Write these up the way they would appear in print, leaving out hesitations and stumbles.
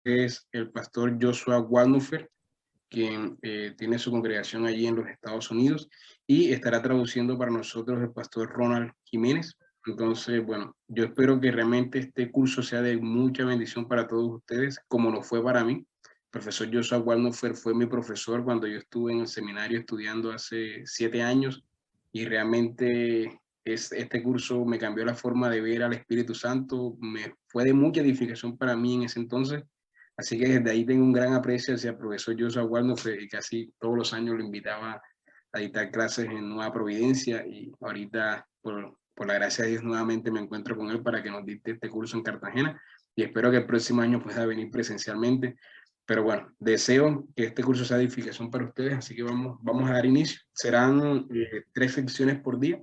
es el pastor Joshua Walnufer, quien tiene su congregación allí en los Estados Unidos, y estará traduciendo para nosotros el pastor Ronald Jiménez. Entonces, bueno, yo espero que realmente este curso sea de mucha bendición para todos ustedes, como lo fue para mí. El profesor Joshua Walnufer fue mi profesor cuando yo estuve en el seminario estudiando hace 7 años, y realmente este curso me cambió la forma de ver al Espíritu Santo, me fue de mucha edificación para mí en ese entonces. Así que desde ahí tengo un gran aprecio hacia el profesor Joshua Walnuff, y casi todos los años lo invitaba a dictar clases en Nueva Providencia, y ahorita por la gracia de Dios nuevamente me encuentro con él para que nos dicte este curso en Cartagena, y espero que el próximo año pueda venir presencialmente. Pero bueno, deseo que este curso sea de edificación para ustedes, así que vamos a dar inicio. Serán 3 secciones por día,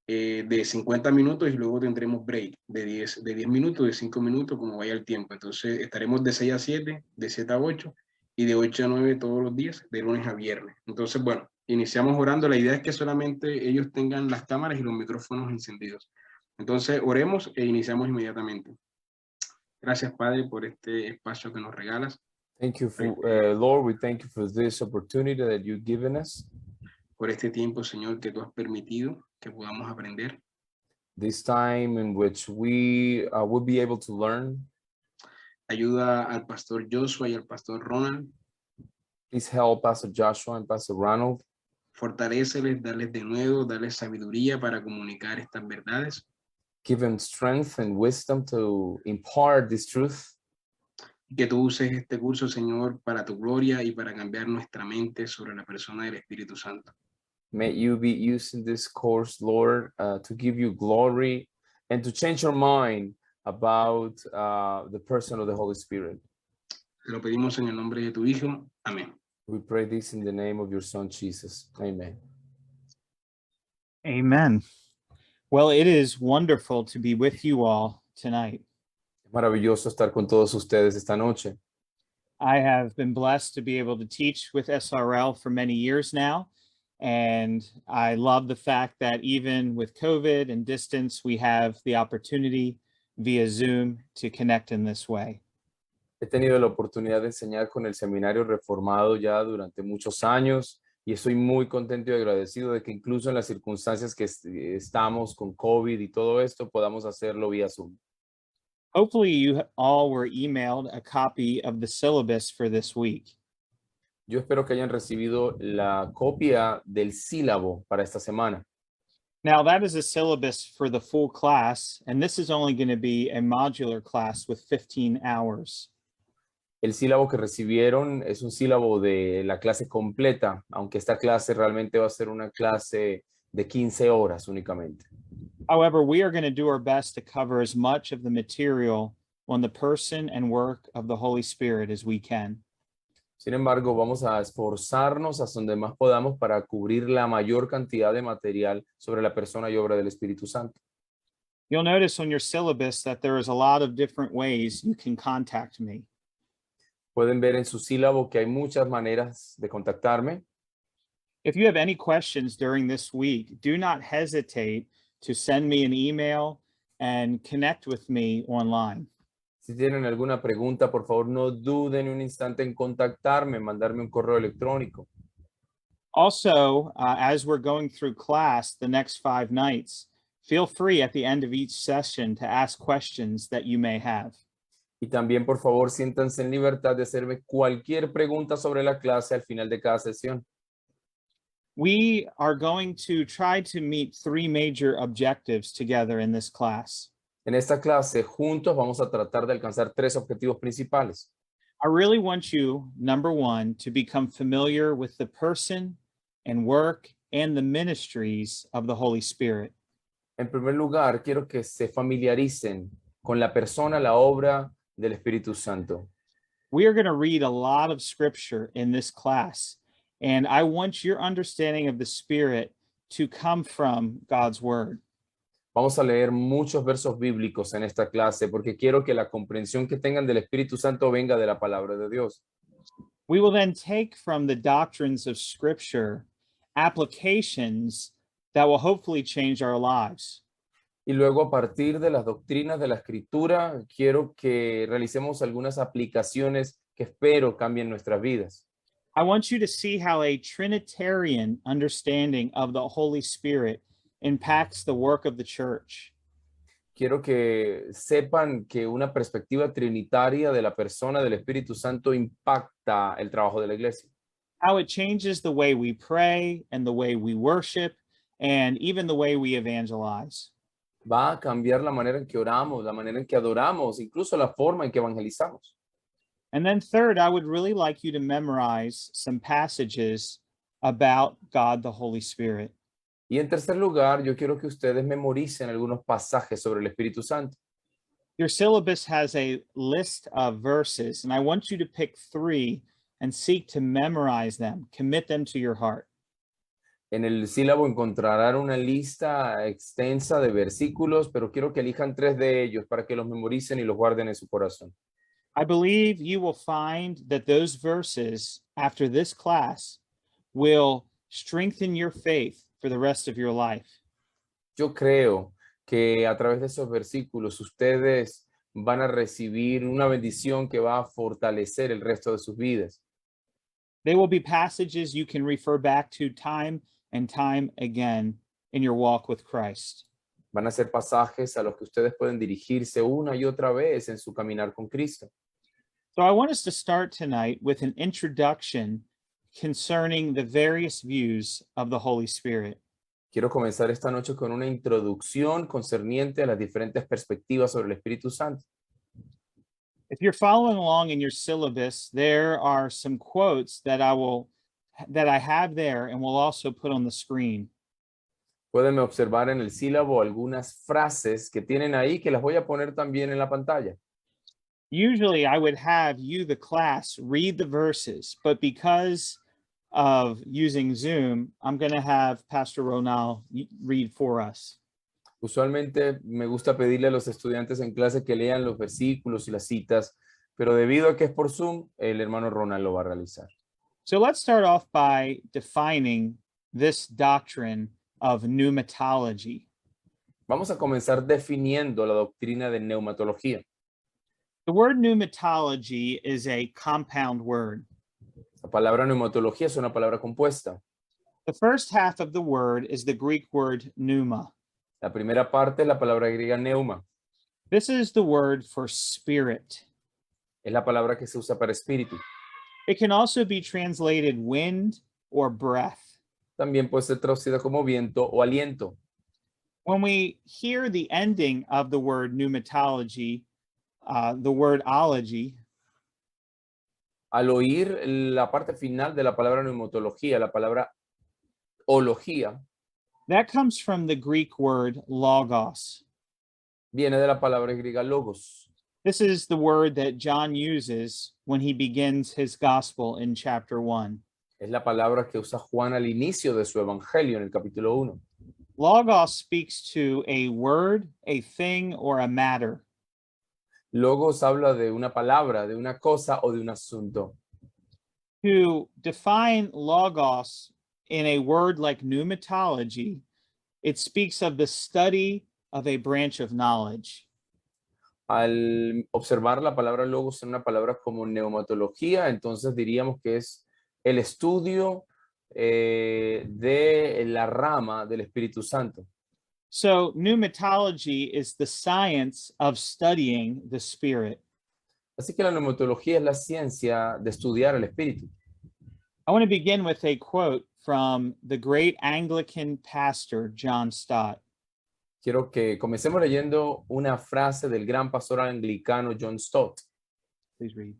de 50 minutos, y luego tendremos break de 10 minutos, de 5 minutos, como vaya el tiempo. Entonces estaremos de 6 a 7, de 7 a 8 y de 8 a 9 todos los días, de lunes a viernes. Entonces, bueno, iniciamos orando. La idea es que solamente ellos tengan las cámaras y los micrófonos encendidos. Entonces, oremos e iniciamos inmediatamente. Gracias, Padre, por este espacio que nos regalas. Thank you, for, Lord, we thank you for this opportunity that you've given us. Por este tiempo, Señor, que tú has permitido que podamos aprender. This time in which we will be able to learn. Ayuda al pastor Joshua y al pastor Ronald. Please help Pastor Joshua and Pastor Ronald. Fortaléceles, darles de nuevo, darles sabiduría para comunicar estas verdades. Give them strength and wisdom to impart this truth. Que tú uses este curso, Señor, para tu gloria y para cambiar nuestra mente sobre la persona del Espíritu Santo. May you be using this course, Lord, to give you glory and to change your mind about the person of the Holy Spirit. Te lo pedimos en el nombre de tu Hijo. Amén. We pray this in the name of your Son, Jesus. Amen. Amen. Well, it is wonderful to be with you all tonight. Es maravilloso estar con todos ustedes esta noche. I have been blessed to be able to teach with SRL for many years now. And I love the fact that even with COVID and distance, we have the opportunity via Zoom to connect in this way. He tenido la oportunidad de enseñar con el Seminario Reformado ya durante muchos años, y estoy muy contento y agradecido de que incluso en las circunstancias que estamos con COVID y todo esto, podamos hacerlo vía Zoom. Hopefully you all were emailed a copy of the syllabus for this week. Yo espero que hayan recibido la copia del sílabo para esta semana. Now that is a syllabus for the full class, and this is only going to be a modular class with 15 hours. El sílabo que recibieron es un sílabo de la clase completa, aunque esta clase realmente va a ser una clase de 15 horas únicamente. However, we are going to do our best to cover as much of the material on the person and work of the Holy Spirit as we can. Sin embargo, vamos a esforzarnos hasta donde más podamos para cubrir la mayor cantidad de material sobre la persona y obra del Espíritu Santo. You'll notice on your syllabus that there is a lot of different ways you can contact me. Pueden ver en su sílabo que hay muchas maneras de contactarme. If you have any questions during this week, do not hesitate to send me an email and connect with me online. Si tienen alguna pregunta, por favor, no duden un instante en contactarme, mandarme un correo electrónico. Also, as we're going through class the next 5 nights, feel free at the end of each session to ask questions that you may have. Y también, por favor, siéntanse en libertad de hacerme cualquier pregunta sobre la clase al final de cada sesión. We are going to try to meet 3 major objectives together in this class. En esta clase, juntos vamos a tratar de alcanzar 3 objetivos principales. I really want you, number 1, to become familiar with the person and work and the ministries of the Holy Spirit. En primer lugar, quiero que se familiaricen con la persona, la obra del Espíritu Santo. We are going to read a lot of scripture in this class, and I want your understanding of the Spirit to come from God's Word. Vamos a leer muchos versos bíblicos en esta clase porque quiero que la comprensión que tengan del Espíritu Santo venga de la palabra de Dios. We will then take from the doctrines of Scripture applications that will hopefully change our lives. Y luego, a partir de las doctrinas de la Escritura, quiero que realicemos algunas aplicaciones que espero cambien nuestras vidas. I want you to see how a Trinitarian understanding of the Holy Spirit impacts the work of the church. Quiero que sepan que una perspectiva trinitaria de la persona del Espíritu Santo impacta el trabajo de la iglesia. How it changes the way we pray and the way we worship and even the way we evangelize. Va a cambiar la manera en que oramos, la manera en que adoramos, incluso la forma en que evangelizamos. And then third, I would really like you to memorize some passages about God the Holy Spirit. Y en tercer lugar, yo quiero que ustedes memoricen algunos pasajes sobre el Espíritu Santo. Your syllabus has a list of verses, and I want you to pick 3 and seek to memorize them, commit them to your heart. En el sílabo encontrarán una lista extensa de versículos, pero quiero que elijan 3 de ellos para que los memoricen y los guarden en su corazón. I believe you will find that those verses after this class will strengthen your faith for the rest of your life. Yo creo que a través de esos versículos ustedes van a recibir una bendición que va a fortalecer el resto de sus vidas. They will be passages you can refer back to time and time again in your walk with Christ. Van a ser pasajes a los que ustedes pueden dirigirse una y otra vez en su caminar con Cristo. So I want us to start tonight with an introduction concerning the various views of the Holy Spirit. Quiero comenzar esta noche con una introducción concerniente a las diferentes perspectivas sobre el Espíritu Santo. If you're following along in your syllabus, there are some quotes that I have there and will also put on the screen. Pueden observar en el sílabo algunas frases que tienen ahí que las voy a poner también en la pantalla. Usually I would have you, the class, read the verses, but because of using Zoom, I'm going to have Pastor Ronald read for us. Usualmente me gusta pedirle a los estudiantes en clase que lean los versículos y las citas, pero debido a que es por Zoom, el hermano Ronald lo va a realizar. So let's start off by defining this doctrine of pneumatology. Vamos a comenzar definiendo la doctrina de neumatología. The word pneumatology is a compound word. La palabra neumatología es una palabra compuesta. The first half of the word is the Greek word pneuma. La primera parte es la palabra griega neuma. This is the word for spirit. Es la palabra que se usa para espíritu. It can also be translated wind or breath. También puede ser traducida como viento o aliento. When we hear the ending of the word pneumatology, the word ology, Al oír la parte final de la palabra neumatología, la palabra ología, that comes from the Greek word logos. viene de la palabra griega logos. This is the word that John uses when he begins his gospel in chapter 1. Es la palabra que usa Juan al inicio de su evangelio en el capítulo 1. Logos speaks to a word, a thing, or a matter. Logos habla de una palabra, de una cosa o de un asunto. To define logos in a word like pneumatology, it speaks of the study of a branch of knowledge. Al observar la palabra logos en una palabra como neumatología, entonces diríamos que es el estudio de la rama del Espíritu Santo. So pneumatology is the science of studying the Spirit. Así que la neumatología es la ciencia de estudiar el Espíritu. I want to begin with a quote from the great Anglican pastor, John Stott. Quiero que comencemos leyendo una frase del gran pastor anglicano John Stott. Please read.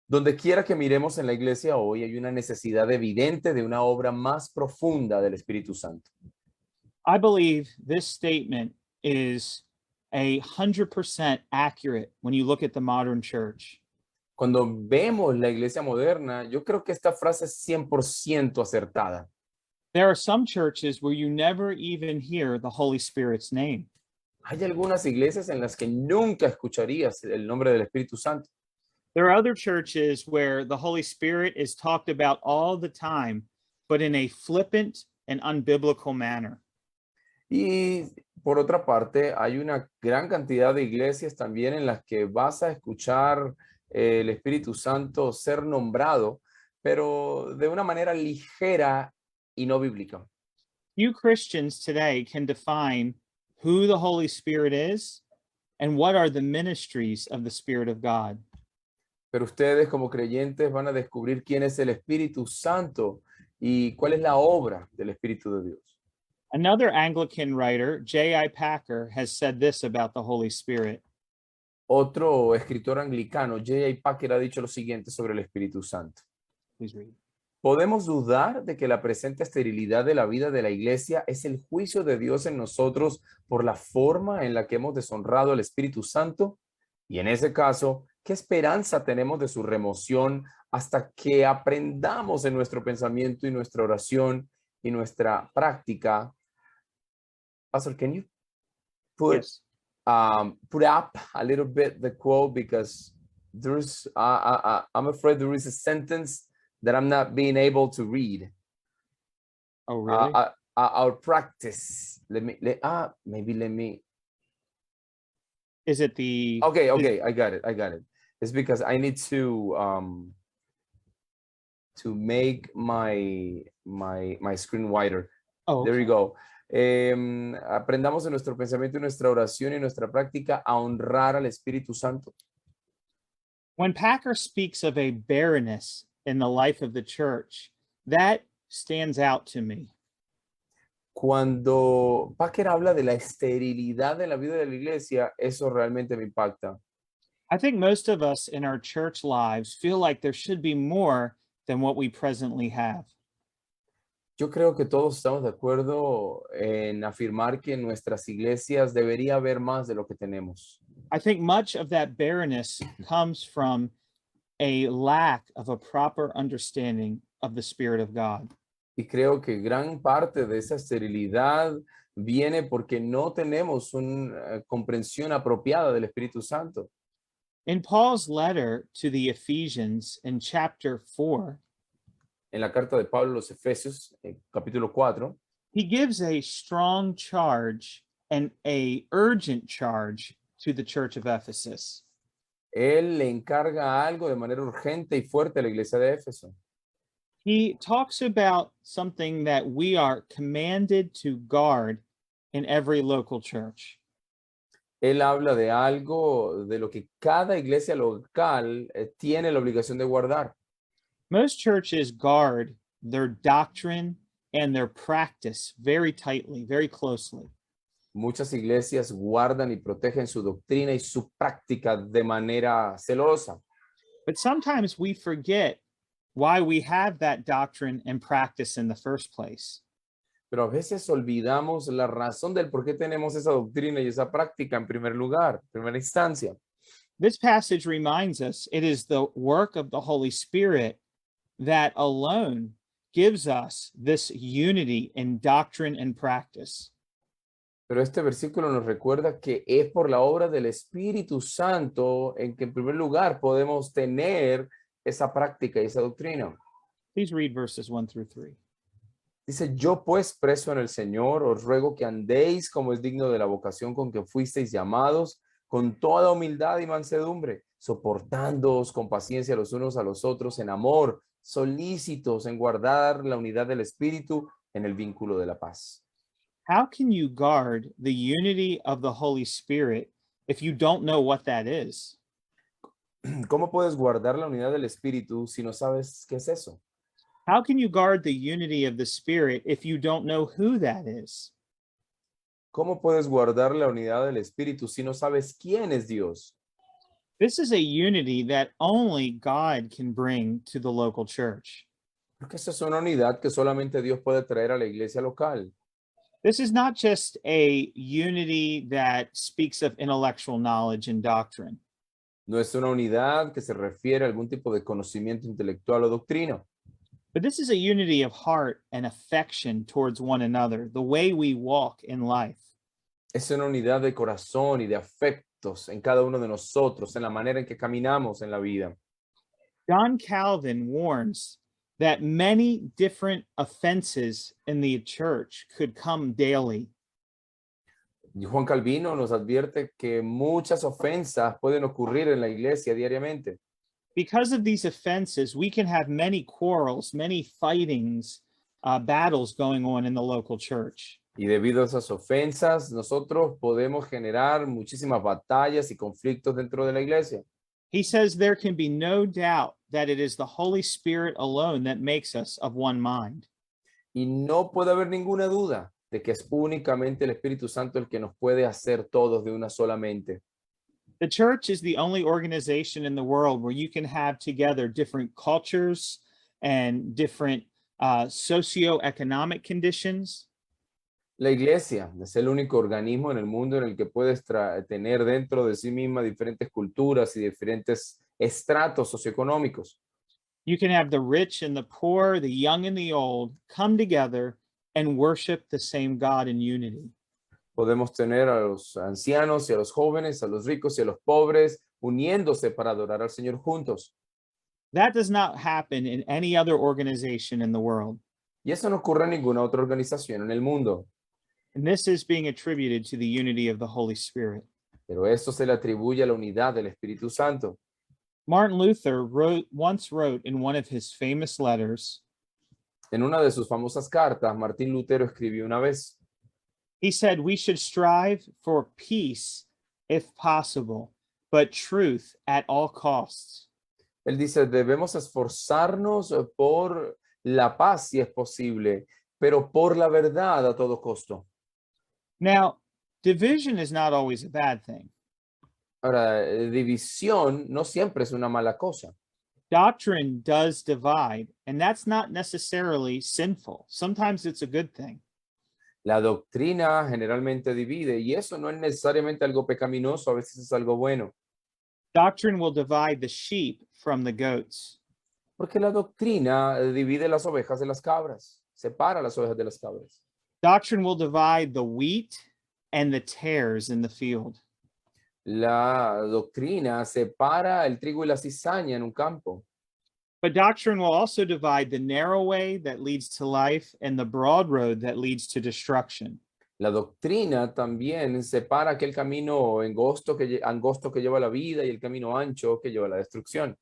Donde quiera que miremos en la iglesia hoy hay una necesidad evidente de una obra más profunda del Espíritu Santo. I believe this statement is 100% accurate when you look at the modern church. Cuando vemos la iglesia moderna, yo creo que esta frase es 100% acertada. There are some churches where you never even hear the Holy Spirit's name. Hay algunas iglesias en las que nunca escucharías el nombre del Espíritu Santo. There are other churches where the Holy Spirit is talked about all the time, but in a flippant and unbiblical manner. Y por otra parte, hay una gran cantidad de iglesias también en las que vas a escuchar el Espíritu Santo ser nombrado, pero de una manera ligera y no bíblica. Few Christians today can define who the Holy Spirit is and what are the ministries of the Spirit of God. Pero ustedes como creyentes van a descubrir quién es el Espíritu Santo y cuál es la obra del Espíritu de Dios. Another Anglican writer, J.I. Packer, has said this about the Holy Spirit. Otro escritor anglicano, J.I. Packer, ha dicho lo siguiente sobre el Espíritu Santo. Please read. ¿Podemos dudar de que la presente esterilidad de la vida de la iglesia es el juicio de Dios en nosotros por la forma en la que hemos deshonrado al Espíritu Santo? Y en ese caso, ¿qué esperanza tenemos de su remoción hasta que aprendamos en nuestro pensamiento y nuestra oración y nuestra práctica? Pastor, can you put Yes. put up a little bit the quote, because there's I'm afraid there is a sentence that I'm not being able to read. Oh, really? Our practice. Maybe let me. Is it the Okay, I got it. It's because I need to make my screen wider. Oh, There okay. you go. Aprendamos en nuestro pensamiento y nuestra oración y nuestra práctica a honrar al Espíritu Santo. When Packer speaks of a barrenness in the life of the church, that stands out to me. Cuando Packer habla de la esterilidad de la vida de la iglesia, eso realmente me impacta. I think most of us in our church lives feel like there should be more than what we presently have. Yo creo que todos estamos de acuerdo en afirmar que en nuestras iglesias debería haber más de lo que tenemos. I think much of that barrenness comes from a lack of a proper understanding of the Spirit of God. Y creo que gran parte de esa esterilidad viene porque no tenemos una comprensión apropiada del Espíritu Santo. In Paul's letter to the Ephesians in chapter 4, En la carta de Pablo a los Efesios, capítulo 4, he gives a strong charge and a urgent charge to the church of Ephesus. él le encarga algo de manera urgente y fuerte a la iglesia de Éfeso. He talks about something that we are commanded to guard in every local church. Él habla de algo de lo que cada iglesia local tiene la obligación de guardar. Most churches guard their doctrine and their practice very tightly, very closely. Muchas iglesias guardan y protegen su doctrina y su práctica de manera celosa. But sometimes we forget why we have that doctrine and practice in the first place. Pero a veces olvidamos la razón del por qué tenemos esa doctrina y esa práctica en primer lugar, en primera instancia. This passage reminds us it is the work of the Holy Spirit that alone gives us this unity in doctrine and practice. Pero este versículo nos recuerda que es por la obra del Espíritu Santo en que en primer lugar podemos tener esa práctica y esa doctrina. Please read verses 1 through 3. Dice, yo pues preso en el Señor, os ruego que andéis como es digno de la vocación con que fuisteis llamados, con toda humildad y mansedumbre, soportándoos con paciencia los unos a los otros en amor, solícitos en guardar la unidad del Espíritu en el vínculo de la paz. How can you guard the unity of the Holy Spirit if you don't know what that is? ¿Cómo puedes guardar la unidad del Espíritu si no sabes qué es eso? How can you guard the unity of the Spirit if you don't know who that is? ¿Cómo puedes guardar la unidad del Espíritu si no sabes quién es Dios? This is a unity that only God can bring to the local church. Porque esa es una unidad que solamente Dios puede traer a la iglesia local. This is not just a unity that speaks of intellectual knowledge and doctrine. No es una unidad que se refiere a algún tipo de conocimiento intelectual o doctrina. But this is a unity of heart and affection towards one another, the way we walk in life. Es una unidad de corazón y de afectos en cada uno de nosotros, en la manera en que caminamos en la vida. John Calvin warns that many different offenses in the church could come daily. Y Juan Calvino nos advierte que muchas ofensas pueden ocurrir en la iglesia diariamente. Because of these offenses, we can have many quarrels, many fightings, battles going on in the local church. Y debido a esas ofensas, nosotros podemos generar muchísimas batallas y conflictos dentro de la iglesia. He says there can be no doubt that it is the Holy Spirit alone that makes us of one mind. Y no puede haber ninguna duda de que es únicamente el Espíritu Santo el que nos puede hacer todos de una sola mente. The church is the only organization in the world where you can have together different cultures and different socioeconomic conditions. La iglesia es el único organismo en el mundo en el que puedes tener dentro de sí misma diferentes culturas y diferentes estratos socioeconómicos. You can have the rich and the poor, the young and the old come together and worship the same God in unity. Podemos tener a los ancianos y a los jóvenes, a los ricos y a los pobres, uniéndose para adorar al Señor juntos. That does not happen in any other organization in the world. Y eso no ocurre en ninguna otra organización en el mundo. And this is being attributed to the unity of the Holy Spirit. Pero esto se le atribuye a la unidad del Espíritu Santo. Martin Luther once wrote in one of his famous letters, En una de sus famosas cartas, Martín Lutero escribió una vez, he said, "We should strive for peace if possible, but truth at all costs." él dice, debemos esforzarnos por la paz si es posible, pero por la verdad a todo costo. Now, division is not always a bad thing. Ahora, división no siempre es una mala cosa. Doctrine does divide, and that's not necessarily sinful. Sometimes it's a good thing. La doctrina generalmente divide y eso no es necesariamente algo pecaminoso, a veces es algo bueno. Doctrine will divide the sheep from the goats. Porque la doctrina divide las ovejas de las cabras, separa las ovejas de las cabras. Doctrine will divide the wheat and the tares in the field. La doctrina separa el trigo y la cizaña en un campo. But doctrine will also divide the narrow way that leads to life and the broad road that leads to destruction. La doctrina también separa aquel camino angosto que lleva a la vida y el camino ancho que lleva a la destrucción.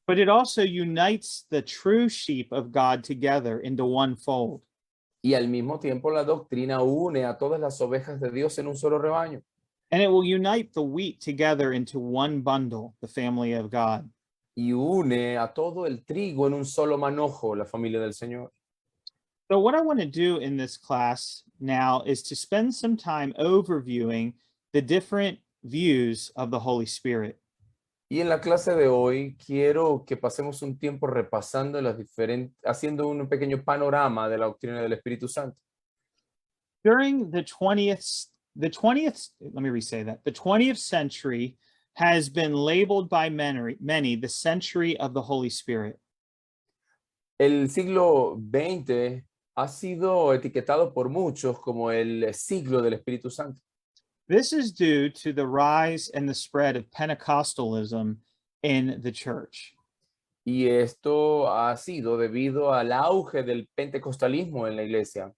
But it also unites the true sheep of God together into one fold. Y al mismo tiempo la doctrina une a todas las ovejas de Dios en un solo rebaño. And it will unite the wheat together into one bundle, the family of God. Y une a todo el trigo en un solo manojo, la familia del Señor. So what I want to do in this class now is to spend some time overviewing the different views of the Holy Spirit. Y en la clase de hoy quiero que pasemos un tiempo repasando haciendo un pequeño panorama de la doctrina del Espíritu Santo. During the 20th century has been labeled by many the century of the Holy Spirit. El siglo XX ha sido etiquetado por muchos como el siglo del Espíritu Santo. This is due to the rise and the spread of Pentecostalism in the church. Y esto ha sido debido al auge del pentecostalismo en la iglesia.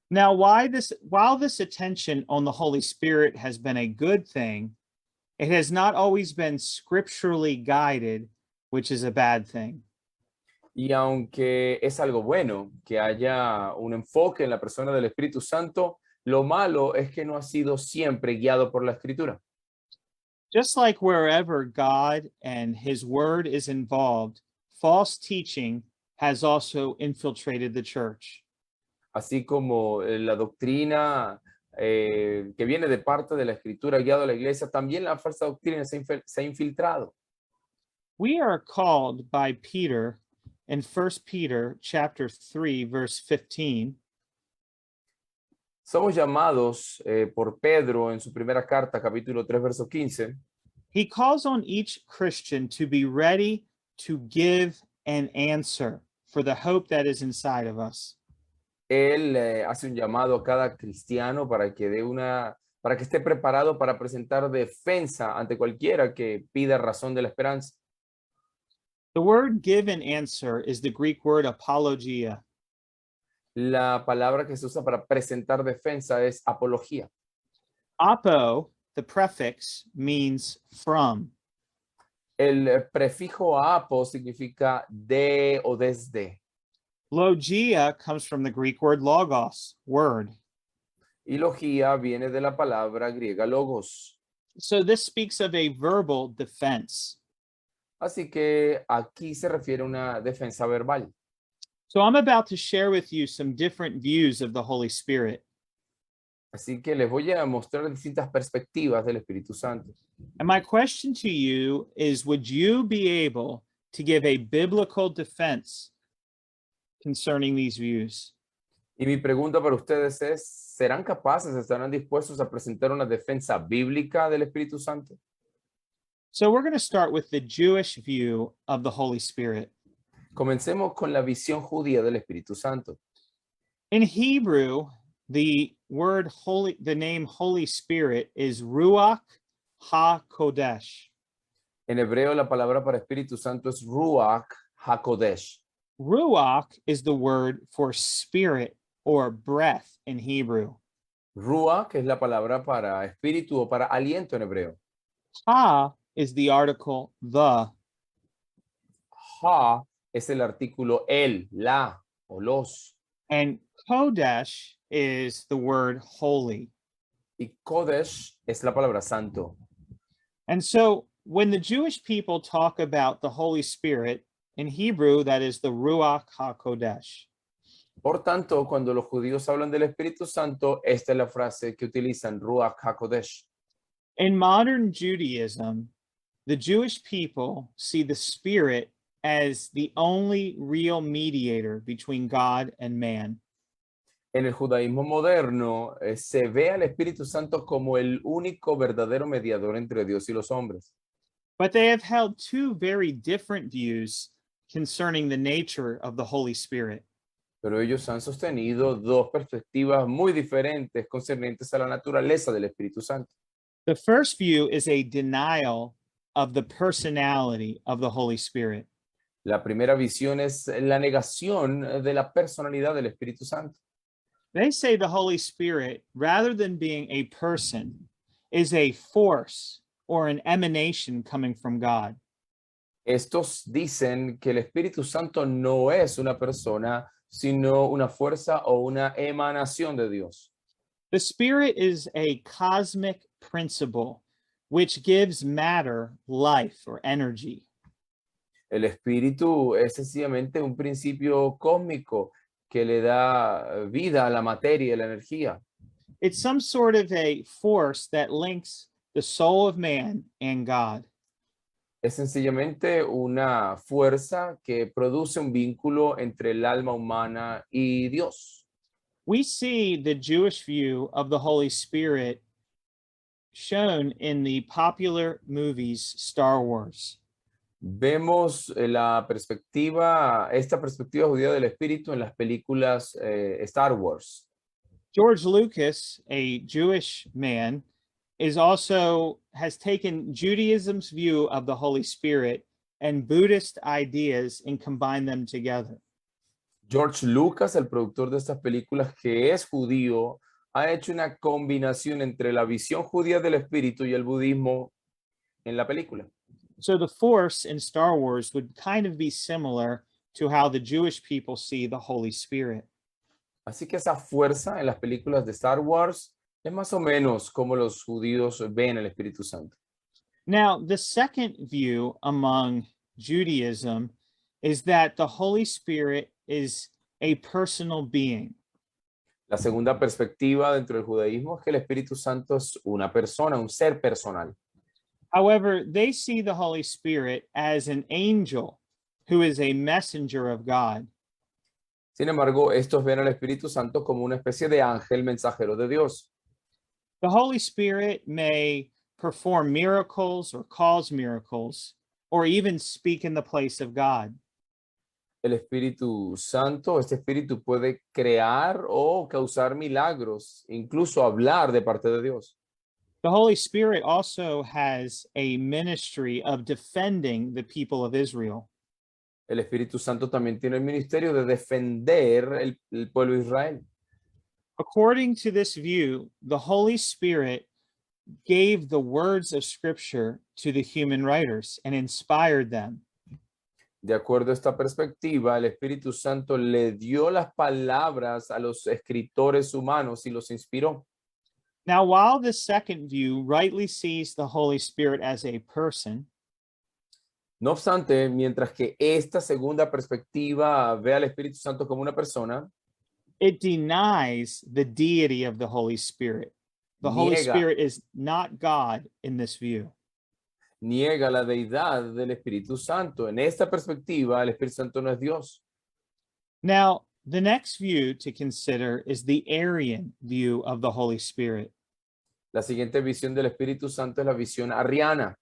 Now, while this attention on the Holy Spirit has been a good thing, it has not always been scripturally guided, which is a bad thing. Y aunque es algo bueno que haya un enfoque en la persona del Espíritu Santo, lo malo es que no ha sido siempre guiado por la Escritura. Just like wherever God and his word is involved, false teaching has also infiltrated the church. Así como la doctrina que viene de parte de la Escritura guiado a la iglesia, también la falsa doctrina se ha infiltrado. We are called by Peter in 1 Peter chapter 3, verse 15. Somos llamados por Pedro en su primera carta, capítulo 3, verso 15. He calls on each Christian to be ready to give an answer for the hope that is inside of us. Él hace un llamado a cada cristiano para que esté preparado para presentar defensa ante cualquiera que pida razón de la esperanza. The word give an answer is the Greek word apologia. La palabra que se usa para presentar defensa es apología. Apo, the prefix, means from. El prefijo apo significa de o desde. Logia comes from the Greek word logos, word. Y logía viene de la palabra griega logos. So this speaks of a verbal defense. Así que aquí se refiere a una defensa verbal. So I'm about to share with you some different views of the Holy Spirit. Así que les voy a mostrar distintas perspectivas del Espíritu Santo. And my question to you is, would you be able to give a biblical defense concerning these views? Y mi pregunta para ustedes es, ¿serán capaces, estarán dispuestos a presentar una defensa bíblica del Espíritu Santo? So we're going to start with the Jewish view of the Holy Spirit. Comencemos con la visión judía del Espíritu Santo. In Hebrew, the name Holy Spirit is Ruach HaKodesh. En hebreo la palabra para Espíritu Santo es Ruach HaKodesh. Ruach is the word for spirit or breath in Hebrew. Ruach es la palabra para espíritu o para aliento en hebreo. Ha is the article the. Ha es el artículo el, la o los. And Kodesh is the word holy. Y Kodesh es la palabra santo. And so when the Jewish people talk about the Holy Spirit, in Hebrew, that is the Ruach HaKodesh. Por tanto, cuando los judíos hablan del Espíritu Santo, esta es la frase que utilizan, Ruach HaKodesh. In modern Judaism, the Jewish people see the Spirit as the only real mediator between God and man. En el judaísmo moderno, se ve al Espíritu Santo como el único verdadero mediador entre Dios y los hombres. But they have held two very different views concerning the nature of the Holy Spirit. Pero ellos han sostenido dos perspectivas muy diferentes concernientes a la naturaleza del Espíritu Santo. The first view is a denial of the personality of the Holy Spirit. La primera visión es la negación de la personalidad del Espíritu Santo. They say the Holy Spirit, rather than being a person, is a force or an emanation coming from God. Estos dicen que el Espíritu Santo no es una persona, sino una fuerza o una emanación de Dios. The Spirit is a cosmic principle which gives matter life or energy. El Espíritu es sencillamente un principio cósmico que le da vida a la materia y la energía. It's some sort of a force that links the soul of man and God. Es sencillamente una fuerza que produce un vínculo entre el alma humana y Dios. We see the Jewish view of the Holy Spirit shown in the popular movies Star Wars. Vemos esta perspectiva judía del Espíritu en las películas Star Wars. George Lucas, a Jewish man, has taken Judaism's view of the Holy Spirit and Buddhist ideas and combined them together. George Lucas, el productor de estas películas, que es judío, ha hecho una combinación entre la visión judía del Espíritu y el budismo en la película. So the force in Star Wars would kind of be similar to how the Jewish people see the Holy Spirit. Así que esa fuerza en las películas de Star Wars es más o menos como los judíos ven el Espíritu Santo. Now, the second view among Judaism is that the Holy Spirit is a personal being. La segunda perspectiva dentro del judaísmo es que el Espíritu Santo es una persona, un ser personal. However, they see the Holy Spirit as an angel who is a messenger of God. Sin embargo, estos ven al Espíritu Santo como una especie de ángel mensajero de Dios. The Holy Spirit may perform miracles or cause miracles, or even speak in the place of God. El Espíritu Santo, este Espíritu puede crear o causar milagros, incluso hablar de parte de Dios. The Holy Spirit also has a ministry of defending the people of Israel. El Espíritu Santo también tiene el ministerio de defender el pueblo de Israel. According to this view, the Holy Spirit gave the words of scripture to the human writers and inspired them. De acuerdo a esta perspectiva, el Espíritu Santo le dio las palabras a los escritores humanos y los inspiró. Now, while the second view rightly sees the Holy Spirit as a person, No obstante, mientras que esta segunda perspectiva ve al Espíritu Santo como una persona, it denies the deity of the Holy Spirit. The Holy Niega. Spirit is not God in this view. niega la deidad del Espíritu Santo. En esta perspectiva, el Espíritu Santo no es Dios. Now, the next view to consider is the Arian view of the Holy Spirit. La siguiente visión del Espíritu Santo es la visión arriana.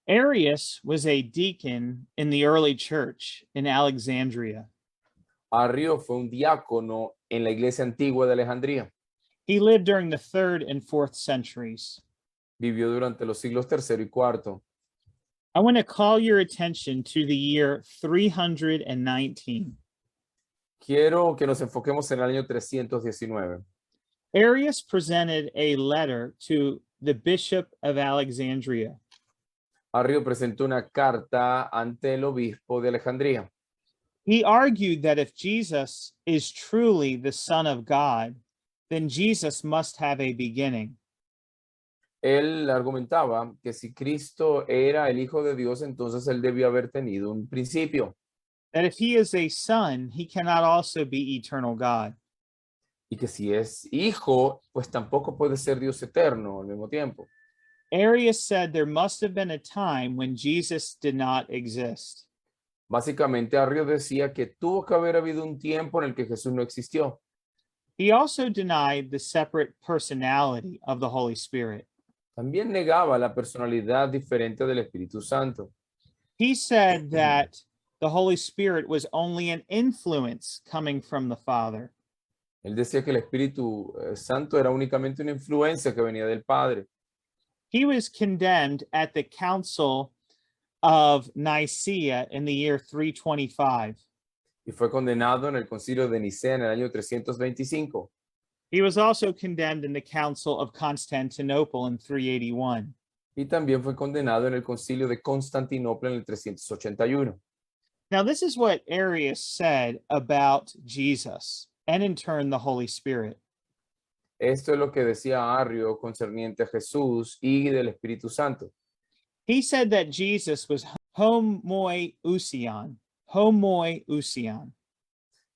Arius was a deacon in the early church in Alexandria. Arrio fue un diácono en la iglesia antigua de Alejandría. He lived during the 3rd and 4th centuries. Vivió durante los siglos tercero y cuarto. I want to call your attention to the year 319. Quiero que nos enfoquemos en el año 319. Arius presented a letter to the Bishop of Alexandria. Arrio presentó una carta ante el obispo de Alejandría. He argued that if Jesus is truly the Son of God, then Jesus must have a beginning. Él argumentaba que si Cristo era el Hijo de Dios, entonces él debió haber tenido un principio. That if he is a son, he cannot also be eternal God. Y que si es hijo, pues tampoco puede ser Dios eterno al mismo tiempo. Arius said there must have been a time when Jesus did not exist. Básicamente, Arrio decía que tuvo que haber habido un tiempo en el que Jesús no existió. He also denied the separate personality of the Holy Spirit. También negaba la personalidad diferente del Espíritu Santo. He said that the Holy Spirit was only an influence coming from the Father. Él decía que el Espíritu Santo era únicamente una influencia que venía del Padre. He was condemned at the Council of Nicaea in the year 325. Y fue condenado en el concilio de Nicea en el año 325. He was also condemned in the Council of Constantinople in 381. Y también fue condenado en el concilio de Constantinopla en el 381. Now, this is what Arius said about Jesus and in turn the Holy Spirit. Esto es lo que decía Arrio concerniente a Jesús y del Espíritu Santo. He said that Jesus was homoousion, homoousion.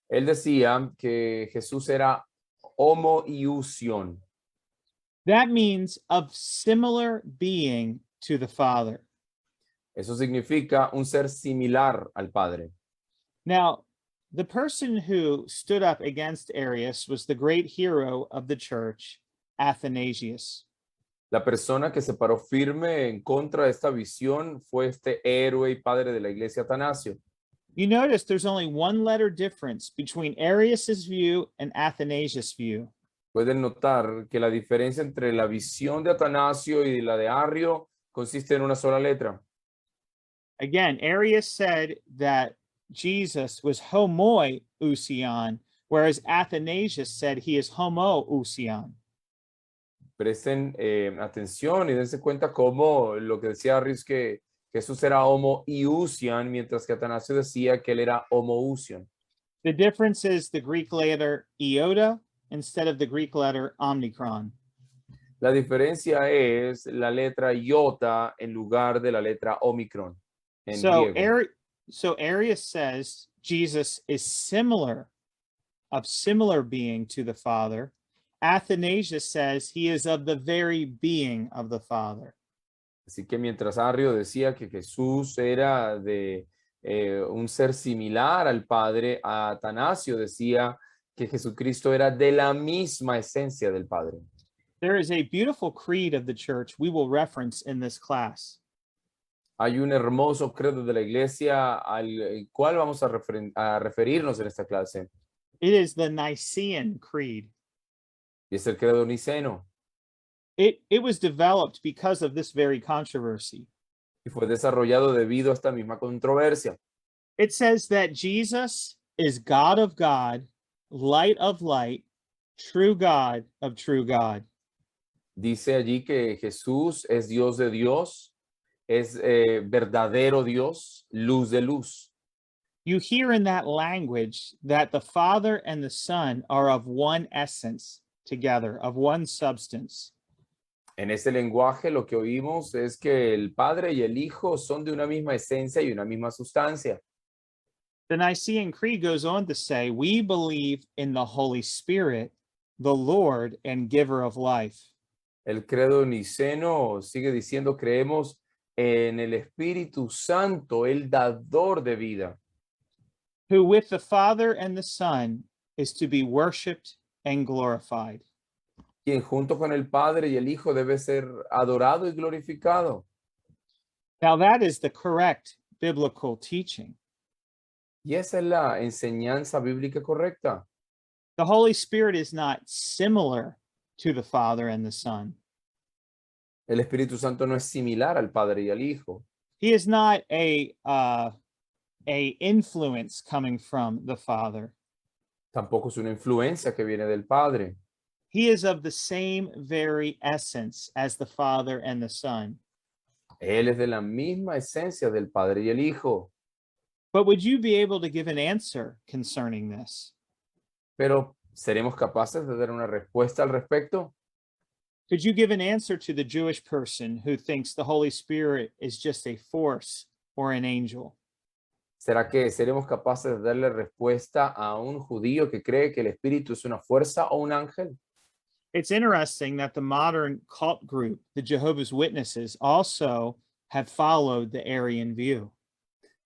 Él decía que Jesús era homoiousion. That means of similar being to the Father. Eso significa un ser similar al Padre. Now, the person who stood up against Arius was the great hero of the church, Athanasius. La persona que se paró firme en contra de esta visión fue este héroe y padre de la iglesia, Atanasio. You notice there's only one letter difference between Arius's view and Athanasius' view. Pueden notar que la diferencia entre la visión de Atanasio y la de Arrio consiste en una sola letra. Again, Arius said that Jesus was homoousion, whereas Athanasius said he is homoousion. Presten atención y dense cuenta cómo lo que decía Arrio es que Jesús era homoiousion, mientras que Atanasio decía que él era homoousion. The difference is the Greek letter iota instead of the Greek letter omicron. La diferencia es la letra iota en lugar de la letra omicron en griego. So Arius says Jesus is similar, of similar being to the Father. Athanasius says he is of the very being of the Father. Así que mientras Arrio decía que Jesús era de un ser similar al Padre, Atanasio decía que Jesucristo era de la misma esencia del Padre. There is a beautiful creed of the church we will reference in this class. Hay un hermoso credo de la iglesia al cual vamos a referirnos en esta clase. It is the Nicene Creed. Y es el credo niceno. It was developed because of this very controversy. Y fue desarrollado debido a esta misma controversia. It says that Jesus is God of God, light of light, true God of true God. Dice allí que Jesús es Dios de Dios, es verdadero Dios, luz de luz. You hear in that language that the Father and the Son are of one essence together, of one substance. En ese lenguaje lo que oímos es que el Padre y el Hijo son de una misma esencia y una misma sustancia. The Nicene Creed goes on to say, we believe in the Holy Spirit, the Lord and giver of life. El credo niceno sigue diciendo, creemos en el Espíritu Santo, el dador de vida, Who with the Father and the Son is to be worshiped and glorified. quien junto con el Padre y el Hijo debe ser adorado y glorificado. Now, that is the correct biblical teaching. Y esa es la enseñanza bíblica correcta. The Holy Spirit is not similar to the Father and the Son. El Espíritu Santo no es similar al Padre y al Hijo. He is not a influence coming from the Father. Tampoco es una influencia que viene del Padre. He is of the same very essence as the Father and the Son. Él es de la misma esencia del Padre y el Hijo. But would you be able to give an answer concerning this? Pero, ¿seremos capaces de dar una respuesta al respecto? Could you give an answer to the Jewish person who thinks the Holy Spirit is just a force or an angel? ¿Será que seremos capaces de darle respuesta a un judío que cree que el Espíritu es una fuerza o un ángel? It's interesting that the modern cult group, the Jehovah's Witnesses, also have followed the Arian view.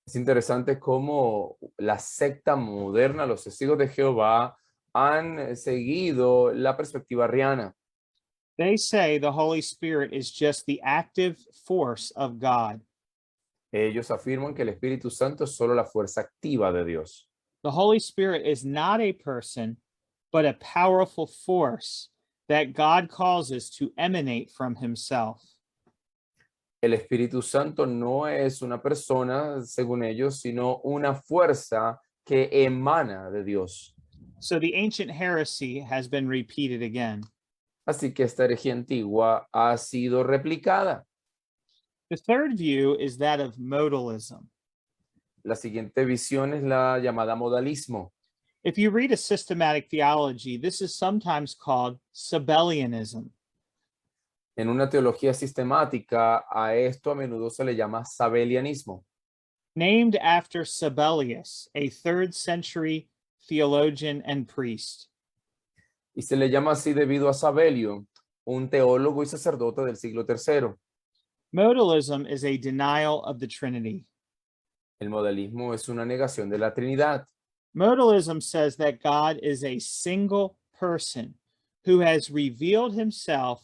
Es interesante cómo la secta moderna, los testigos de Jehová, han seguido la perspectiva arriana. They say the Holy Spirit is just the active force of God. Ellos afirman que el Espíritu Santo es solo la fuerza activa de Dios. The Holy Spirit is not a person, but a powerful force that God causes to emanate from himself. El Espíritu Santo no es una persona, según ellos, sino una fuerza que emana de Dios. So the ancient heresy has been repeated again. Así que esta herejía antigua ha sido replicada. The third view is that of modalism. La siguiente visión es la llamada modalismo. If you read a systematic theology, this is sometimes called Sabellianism. En una teología sistemática, a esto a menudo se le llama sabelianismo, Named after Sabellius, a 3rd century theologian and priest. y se le llama así debido a Sabelio, un teólogo y sacerdote del siglo III. Modalism is a denial of the Trinity. El modalismo es una negación de la Trinidad. Modalism says that God is a single person who has revealed himself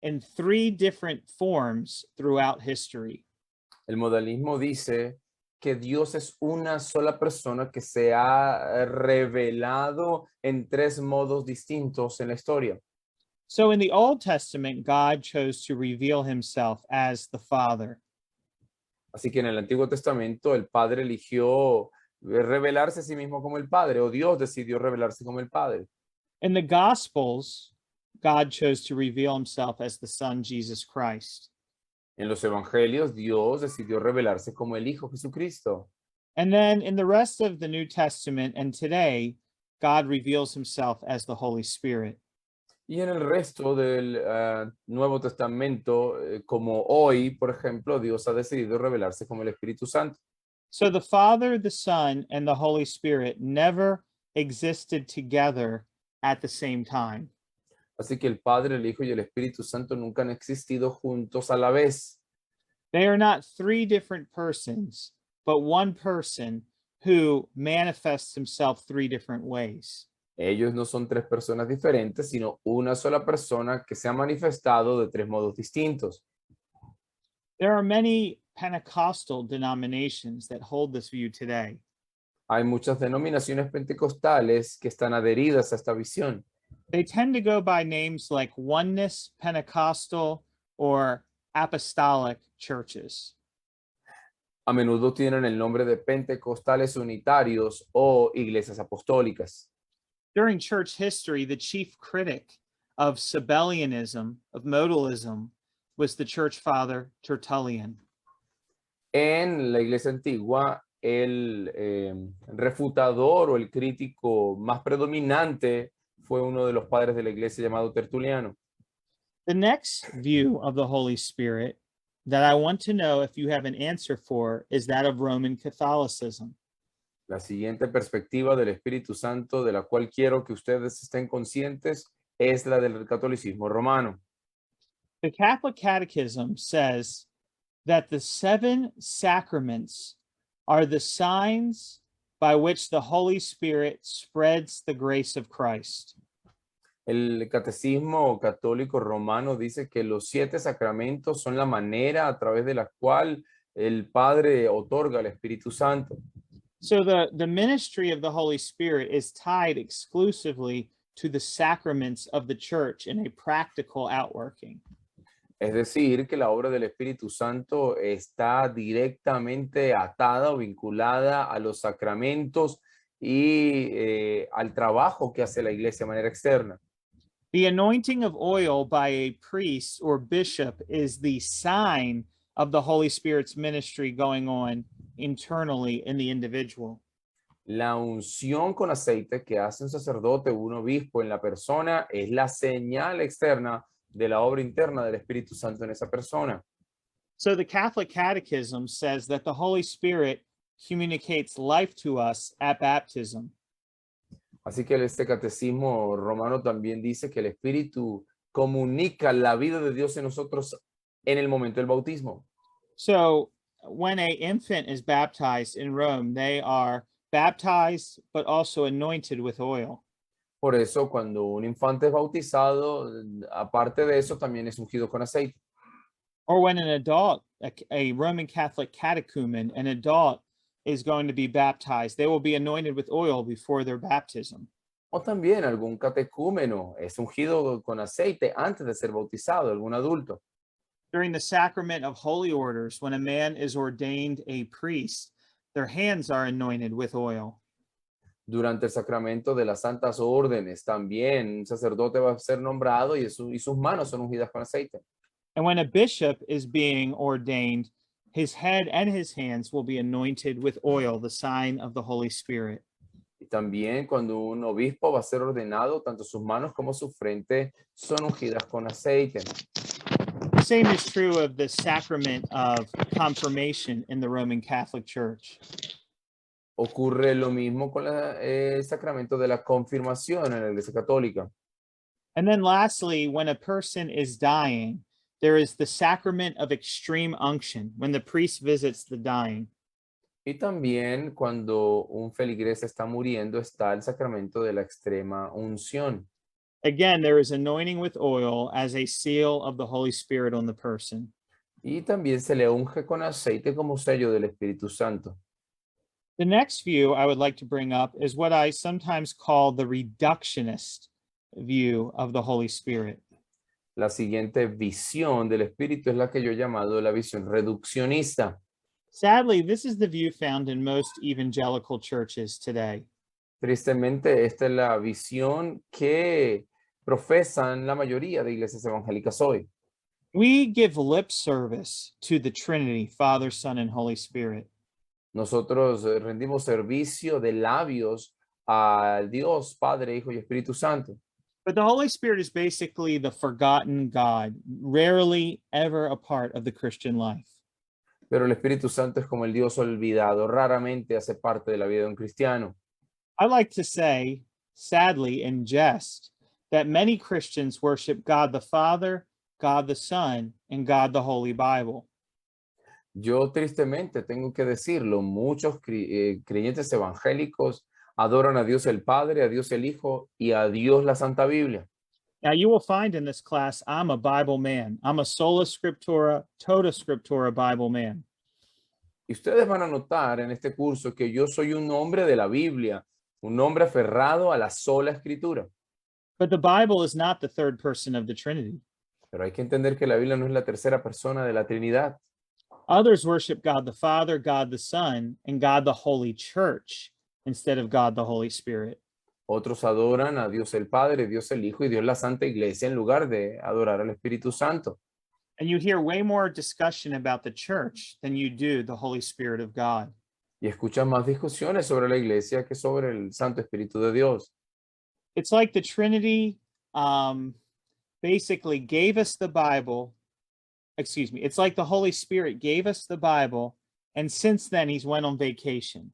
in 3 different forms throughout history. El modalismo dice que Dios es una sola persona que se ha revelado en 3 modos distintos en la historia. So in the Old Testament, God chose to reveal himself as the Father. Así que en el Antiguo Testamento el Padre eligió revelarse a sí mismo como el Padre, o Dios decidió revelarse como el Padre. In the Gospels, God chose to reveal himself as the Son, Jesus Christ. En los Evangelios, Dios decidió revelarse como el Hijo Jesucristo. And then in the rest of the New Testament and today, God reveals himself as the Holy Spirit. Y en el resto del Nuevo Testamento, como hoy, por ejemplo, Dios ha decidido revelarse como el Espíritu Santo. So the Father, the Son, and the Holy Spirit never existed together at the same time. Así que el Padre, el Hijo y el Espíritu Santo nunca han existido juntos a la vez. They are not 3 different persons, but one person who manifests himself 3 different ways. Ellos no son 3 personas diferentes, sino una sola persona que se ha manifestado de 3 modos distintos. There are many Pentecostal denominations that hold this view today. Hay muchas denominaciones pentecostales que están adheridas a esta visión. They tend to go by names like Oneness Pentecostal or Apostolic churches. A menudo tienen el nombre de pentecostales unitarios o iglesias apostólicas. During church history, the chief critic of Sabellianism, of modalism, was the church father Tertullian. En la iglesia antigua, el refutador o el crítico más predominante fue uno de los padres de la iglesia llamado Tertuliano. The next view of the Holy Spirit that I want to know if you have an answer for is that of Roman Catholicism. La siguiente perspectiva del Espíritu Santo, de la cual quiero que ustedes estén conscientes, es la del catolicismo romano. The Catholic Catechism says that the 7 sacraments are the signs by which the Holy Spirit spreads the grace of Christ. El catecismo católico romano dice que los 7 sacramentos son la manera a través de la cual el Padre otorga el Espíritu Santo. So the ministry of the Holy Spirit is tied exclusively to the sacraments of the church in a practical outworking. Es decir, que la obra del Espíritu Santo está directamente atada o vinculada a los sacramentos y al trabajo que hace la iglesia de manera externa. The anointing of oil by a priest or bishop is the sign of the Holy Spirit's ministry going on internally in the individual. La unción con aceite que hace un sacerdote o un obispo en la persona es la señal externa de la obra interna del Espíritu Santo en esa persona. So the Catholic Catechism says that the Holy Spirit communicates life to us at baptism. Así que este catecismo romano también dice que el Espíritu comunica la vida de Dios en nosotros en el momento del bautismo. So when an infant is baptized in Rome, they are baptized but also anointed with oil. Por eso, cuando un infante es bautizado, aparte de eso, también es ungido con aceite. Or when an adult, a Roman Catholic catechumen, an adult is going to be baptized, they will be anointed with oil before their baptism. O también algún catecúmeno es ungido con aceite antes de ser bautizado, algún adulto. During the sacrament of holy orders, when a man is ordained a priest, their hands are anointed with oil. Durante el sacramento de las santas órdenes, también un sacerdote va a ser nombrado y sus manos son ungidas con aceite. And when a bishop is being ordained, his head and his hands will be anointed with oil, the sign of the Holy Spirit. Y también cuando un obispo va a ser ordenado, tanto sus manos como su frente son ungidas con aceite. The same is true of the sacrament of confirmation in the Roman Catholic Church. Ocurre lo mismo con el sacramento de la confirmación en la Iglesia Católica. And then lastly, when a person is dying, there is the sacrament of extreme unction when the priest visits the dying. Y también cuando un feligrés está muriendo, está el sacramento de la extrema unción. Again, there is anointing with oil as a seal of the Holy Spirit on the person. Y también se le unge con aceite como sello del Espíritu Santo. The next view I would like to bring up is what I sometimes call the reductionist view of the Holy Spirit. La siguiente visión del Espíritu es la que yo he llamado la visión reduccionista. Sadly, this is the view found in most evangelical churches today. Tristemente, esta es la visión que profesan la mayoría de iglesias evangélicas hoy. We give lip service to the Trinity, Father, Son, and Holy Spirit. Nosotros rendimos servicio de labios al Dios, Padre, Hijo y Espíritu Santo. But the Holy Spirit is basically the forgotten God, rarely ever a part of the Christian life. Pero el Espíritu Santo es como el Dios olvidado, raramente hace parte de la vida de un cristiano. I like to say, sadly, in jest, that many Christians worship God the Father, God the Son, and God the Holy Bible. Yo tristemente tengo que decirlo, muchos creyentes evangélicos adoran a Dios el Padre, a Dios el Hijo y a Dios la Santa Biblia. Now, you will find in this class, I'm a Bible man. I'm a sola scriptura, tota scriptura Bible man. Y ustedes van a notar en este curso que yo soy un hombre de la Biblia, un hombre aferrado a la sola escritura. But the Bible is not the third person of the Trinity. Pero hay que entender que la Biblia no es la tercera persona de la Trinidad. Others worship God the Father, God the Son, and God the Holy Church instead of God the Holy Spirit. Otros adoran a Dios el Padre, Dios el Hijo y Dios la Santa Iglesia en lugar de adorar al Espíritu Santo. And you hear way more discussion about the church than you do the Holy Spirit of God. Y escuchan más discusiones sobre la iglesia que sobre el Santo Espíritu de Dios. It's like the Trinity basically gave us the Bible. Excuse me. It's like the Holy Spirit gave us the Bible, and since then he's went on vacation.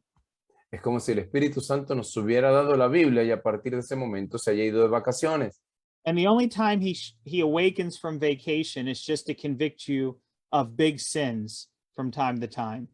Es como si el Espíritu Santo nos hubiera dado la Biblia y a partir de ese momento se haya ido de vacaciones. And the only time he awakens from vacation is just to convict you of big sins from time to time.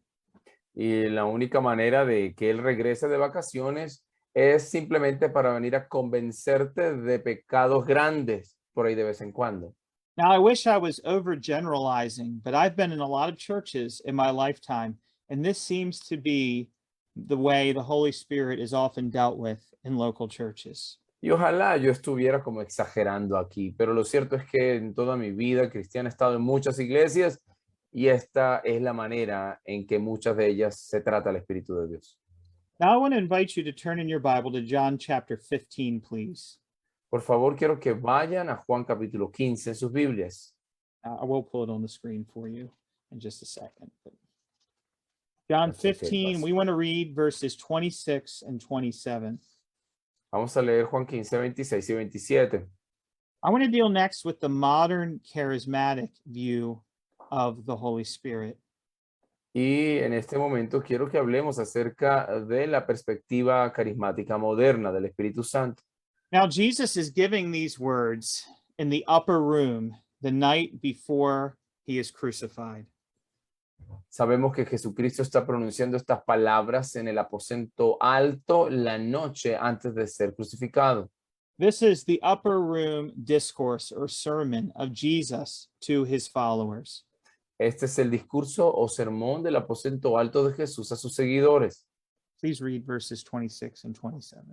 Y la única manera de que Él regrese de vacaciones es simplemente para venir a convencerte de pecados grandes por ahí de vez en cuando. Now, I wish I was overgeneralizing, but I've been in a lot of churches in my lifetime, and this seems to be the way the Holy Spirit is often dealt with in local churches. Y ojalá yo estuviera como exagerando aquí, pero lo cierto es que en toda mi vida cristiana he estado en muchas iglesias y esta es la manera en que muchas de ellas se trata el Espíritu de Dios. Now, I want to invite you to turn in your Bible to John chapter 15, please. Por favor, quiero que vayan a Juan capítulo 15 en sus Biblias. I will pull it on the screen for you in just a second. John That's okay, 15, Pastor. we want to read verses 26 and 27. Vamos a leer Juan 15, 26 y 27. I want to deal next with the modern charismatic view of the Holy Spirit. Y en este momento quiero que hablemos acerca de la perspectiva carismática moderna del Espíritu Santo. Now, Jesus is giving these words in the upper room the night before he is crucified. Sabemos que Jesucristo está pronunciando estas palabras en el aposento alto la noche antes de ser crucificado. This is the upper room discourse or sermon of Jesus to his followers. Este es el discurso o sermón del aposento alto de Jesús a sus seguidores. Please read verses 26 and 27.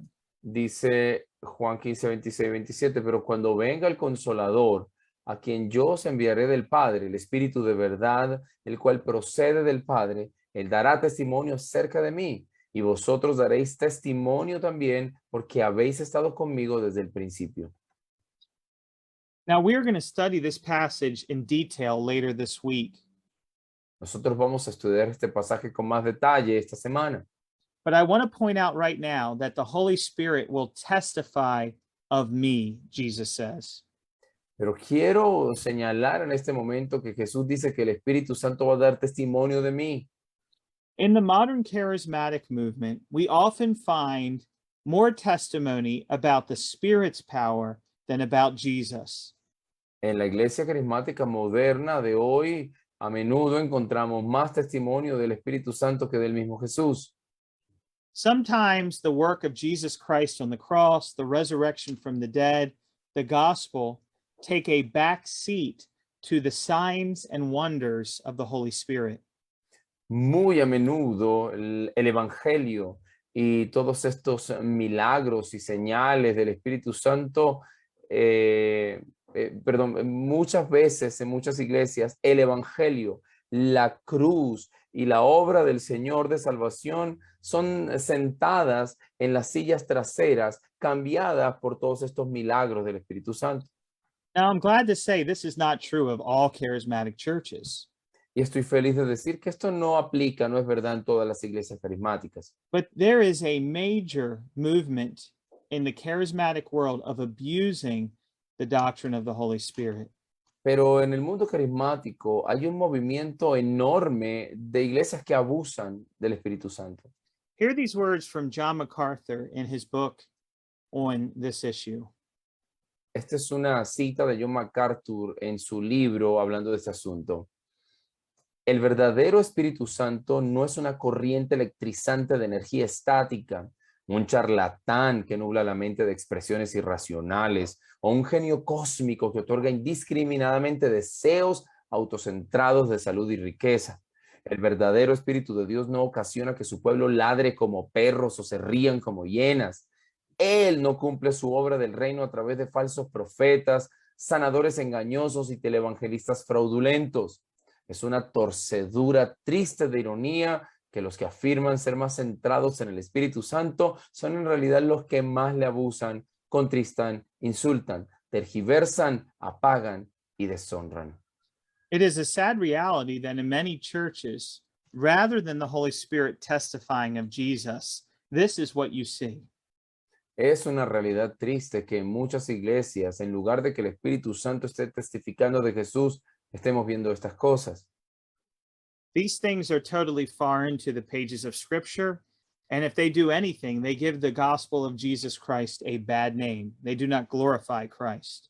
Dice Juan 15, 26 y 27, pero cuando venga el Consolador, a quien yo os enviaré del Padre, el Espíritu de verdad, el cual procede del Padre, él dará testimonio acerca de mí, y vosotros daréis testimonio también, porque habéis estado conmigo desde el principio. Now, we're going to study this passage in detail later this week, Nosotros vamos a estudiar este pasaje con más detalle esta semana. but I want to point out right now that the Holy Spirit will testify of me, Jesus says. Pero quiero señalar en este momento que Jesús dice que el Espíritu Santo va a dar testimonio de mí. In the modern charismatic movement, we often find more testimony about the Spirit's power than about Jesus. En la iglesia carismática moderna de hoy, a menudo encontramos más testimonio del Espíritu Santo que del mismo Jesús. Sometimes the work of Jesus Christ on the cross, the resurrection from the dead, the gospel take a back seat to the signs and wonders of the Holy Spirit. Muy a menudo el Evangelio y todos estos milagros y señales del Espíritu Santo, muchas veces en muchas iglesias, el Evangelio, la cruz y la obra del Señor de salvación son sentadas en las sillas traseras, cambiadas por todos estos milagros del Espíritu Santo. Now, I'm glad to say this is not true of all charismatic churches, Y estoy feliz de decir que esto no aplica, no es verdad en todas las iglesias carismáticas. but there is a major movement in the charismatic world of abusing the doctrine of the Holy Spirit. Pero en el mundo carismático hay un movimiento enorme de iglesias que abusan del Espíritu Santo. Hear these words from John MacArthur in his book on this issue. Esta es una cita de John MacArthur en su libro hablando de este asunto. El verdadero Espíritu Santo no es una corriente electrizante de energía estática, un charlatán que nubla la mente de expresiones irracionales o un genio cósmico que otorga indiscriminadamente deseos autocentrados de salud y riqueza. El verdadero Espíritu de Dios no ocasiona que su pueblo ladre como perros o se rían como hienas. Él no cumple su obra del reino a través de falsos profetas, sanadores engañosos y televangelistas fraudulentos. Es una torcedura triste de ironía que los que afirman ser más centrados en el Espíritu Santo son en realidad los que más le abusan, contristan, insultan, tergiversan, apagan y deshonran. It is a sad reality that in many churches, rather than the Holy Spirit testifying of Jesus, this is what you see. Es una realidad triste que en muchas iglesias, en lugar de que el Espíritu Santo esté testificando de Jesús, estemos viendo estas cosas. These things are totally foreign to the pages of Scripture. And if they do anything, they give the gospel of Jesus Christ a bad name. They do not glorify Christ.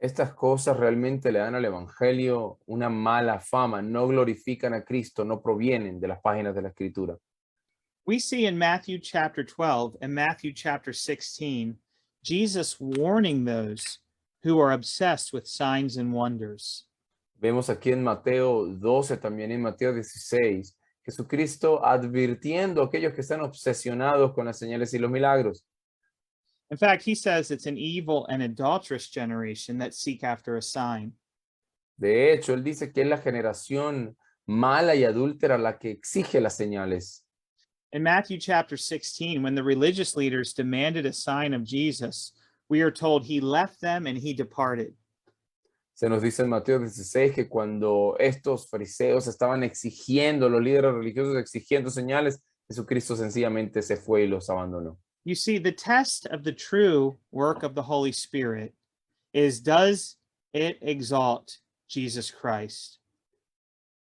Estas cosas realmente le dan al Evangelio una mala fama, no glorifican a Cristo, no provienen de las páginas de la Escritura. We see in Matthew chapter 12 and Matthew chapter 16, Jesus warning those who are obsessed with signs and wonders. Vemos aquí en Mateo 12, también en Mateo 16, Jesucristo advirtiendo a aquellos que están obsesionados con las señales y los milagros. In fact, he says it's an evil and adulterous generation that seek after a sign. De hecho, él dice que es la generación mala y adúltera la que exige las señales. In Matthew chapter 16, when the religious leaders demanded a sign of Jesus, we are told he left them and he departed. Se nos dice en Mateo 16 que cuando estos fariseos estaban exigiendo, los líderes religiosos exigiendo señales, Jesucristo sencillamente se fue y los abandonó. You see, the test of the true work of the Holy Spirit is, does it exalt Jesus Christ?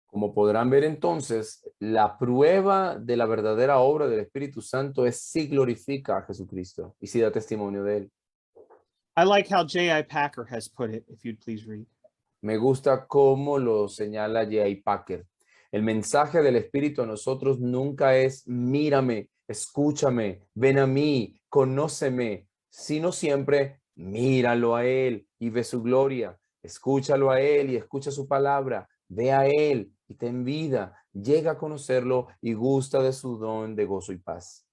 Como podrán ver entonces, la prueba de la verdadera obra del Espíritu Santo es si glorifica a Jesucristo y si da testimonio de él. I like how J.I. Packer has put it, if you'd please read. Me gusta cómo lo señala J.I. Packer. El mensaje del Espíritu a nosotros nunca es mírame, escúchame, ven a mí, conóceme, sino siempre míralo a él y ve su gloria, escúchalo a él y escucha su palabra, ve a él y ten vida, llega a conocerlo y gusta de su don de gozo y paz.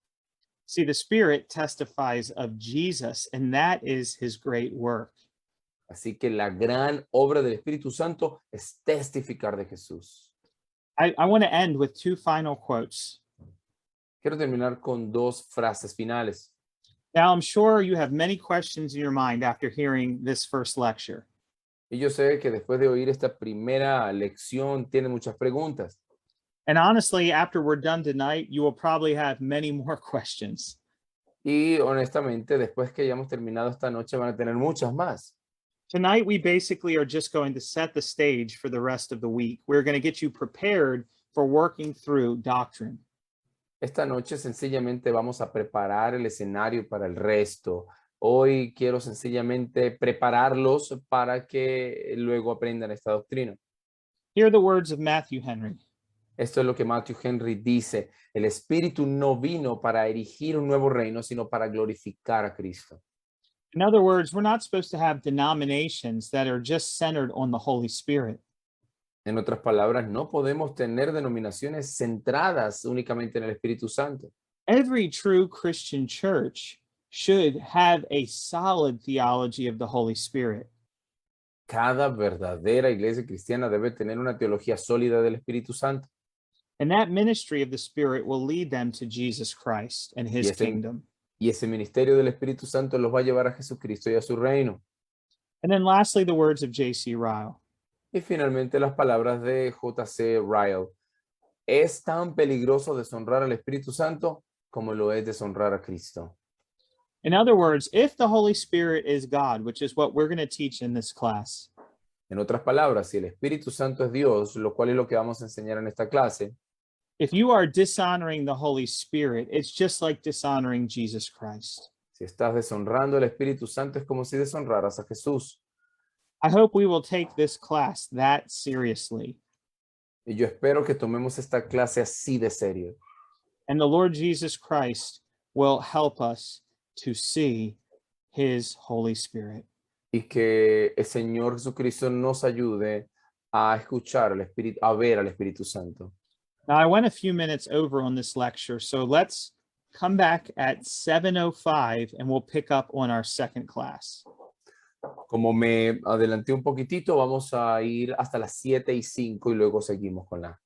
See, the Spirit testifies of Jesus, and that is his great work. Así que la gran obra del Espíritu Santo es testificar de Jesús. I want to end with two final quotes. Quiero terminar con dos frases finales. Now, I'm sure you have many questions in your mind after hearing this first lecture. Y yo sé que después de oír esta primera lección tienen muchas preguntas. And honestly, after we're done tonight, you will probably have many more questions. Y honestamente, después que hayamos terminado esta noche van a tener muchas más. Tonight, we basically are just going to set the stage for the rest of the week. We're going to get you prepared for working through doctrine. Esta noche sencillamente vamos a preparar el escenario para el resto. Hoy quiero sencillamente prepararlos para que luego aprendan esta doctrina. Hear the words of Matthew Henry. Esto es lo que Matthew Henry dice. El Espíritu no vino para erigir un nuevo reino, sino para glorificar a Cristo. In other words, we're not supposed to have denominations that are just centered on the Holy Spirit. En otras palabras, no podemos tener denominaciones centradas únicamente en el Espíritu Santo. Every true Christian church should have a solid theology of the Holy Spirit. Cada verdadera iglesia cristiana debe tener una teología sólida del Espíritu Santo. And that ministry of the Spirit will lead them to Jesus Christ and his kingdom. Y ese ministerio del Espíritu Santo los va a llevar a Jesucristo y a su reino. And then lastly, the words of J.C. Ryle. Y finalmente las palabras de J.C. Ryle. Es tan peligroso deshonrar al Espíritu Santo como lo es deshonrar a Cristo. In other words, if the Holy Spirit is God, which is what we're going to teach in this class, En otras palabras, si el Espíritu Santo es Dios, lo cual es lo que vamos a enseñar en esta clase, if you are dishonoring the Holy Spirit, it's just like dishonoring Jesus Christ. si estás deshonrando al Espíritu Santo, es como si deshonraras a Jesús. I hope we will take this class that seriously. Y yo espero que tomemos esta clase así de serio. And the Lord Jesus Christ will help us to see his Holy Spirit. Y que el Señor Jesucristo nos ayude a escuchar al Espíritu, a ver al Espíritu Santo. Now, I went a few minutes over on this lecture, so let's come back at 7:05 and we'll pick up on our second class. Como me adelanté un poquitito, vamos a ir hasta las 7:05 y luego seguimos con la